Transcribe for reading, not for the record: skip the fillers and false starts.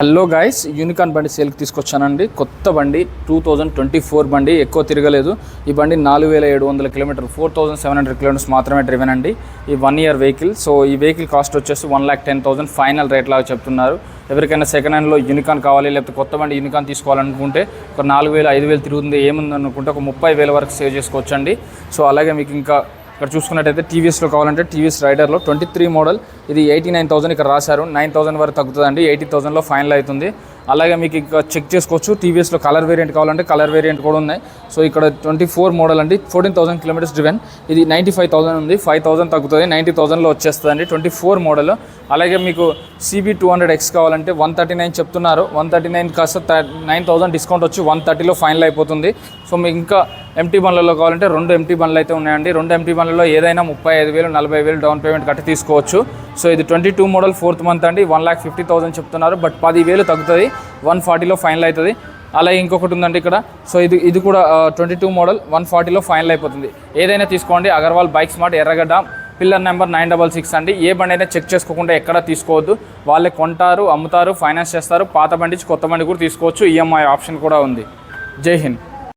Hello guys, unicorn బండి సేల్కి తీసుకొచ్చానండి. కొత్త బండి 2024 బండి, ఎక్కువ తిరగలేదు. ఈ బండి 4700 కిలోమీటర్లు 4700 కిలోమీటర్స్ మాత్రమే డ్రివెన్ అండి. ఈ 1 ఇయర్ వెహికల్. సో ఈ వెహికల్ కాస్ట్ వచ్చేసి 1,10,000 ఫైనల్ రేట్ లాగా చెప్తున్నారు. ఎవరికైనా సెకండ్ హ్యాండ్లో యూనికాన్ కావాలి, లేకపోతే కొత్త బండి యూనికాన్ తీసుకోవాలనుకుంటే ఒక 4,000 5,000 తిరుగుతుంది, ఏముంది అనుకుంటే ఒక 30,000 వరకు సేవ్ చేసుకోవచ్చండి. సో అలాగే మీకు ఇంకా ఇక్కడ చూసుకున్నట్టయితే టీవీఎస్లో కావాలంటే టీవీఎస్ రైడర్లో 23 మోడల్, ఇది 89,000 ఇక్కడ రాశారు. 9,000 వరకు తగ్గుతుందండి, 80,000లో ఫైనల్ అవుతుంది. అలాగే మీకు ఇంకా చెక్ చేసుకోవచ్చు. టీవీఎస్లో కలర్ వేరియంట్ కావాలంటే కలర్ వేరియంట్ కూడా ఉన్నాయి. సో ఇక్కడ 24 మోడల్ అండి, 14,000 కిలోమీటర్స్ డ్రివెన్. ఇది 95,000 ఉంది, 5,000 తగ్గుతుంది, 90,000లో వచ్చేస్తుందండి 24 మోడల్. అలాగే మీకు CB200X కావాలంటే 139 చెప్తున్నారు. 139 కాస్త 9,000 డిస్కౌంట్ వచ్చి 130లో ఫైనల్ అయిపోతుంది. సో మీకు ఇంకా ఎంటీ బండ్లలో కావాలంటే 2 ఎంటీ బండ్లు అయితే ఉన్నాయండి. 2 ఎంటీ బండ్లలో ఏదైనా 35,000 40,000 డౌన్ పేమెంట్ కట్టి తీసుకోవచ్చు. సో ఇది 22 మోడల్ 4th మంత్ అండి, 1,50,000 చెప్తున్నారు. బట్ 10,000 తగ్గుతుంది, 140లో ఫైనల్ అవుతుంది. అలాగే ఇంకొకటి ఉందండి ఇక్కడ. సో ఇది కూడా 22 మోడల్ 140లో ఫైనల్ అయిపోతుంది. ఏదైనా తీసుకోండి. అగర్వాల్ బైక్ స్మార్ట్, ఎర్రగడ్డ, పిల్లర్ నెంబర్ 966 అండి. ఏ బండి అయినా చెక్ చేసుకోకుండా ఎక్కడ తీసుకోవద్దు. వాళ్ళే కొంటారు, అమ్ముతారు, ఫైనాన్స్ చేస్తారు. పాత బండి కొత్త బండి కూడా తీసుకోవచ్చు. EMI ఆప్షన్ కూడా ఉంది. జై హింద్.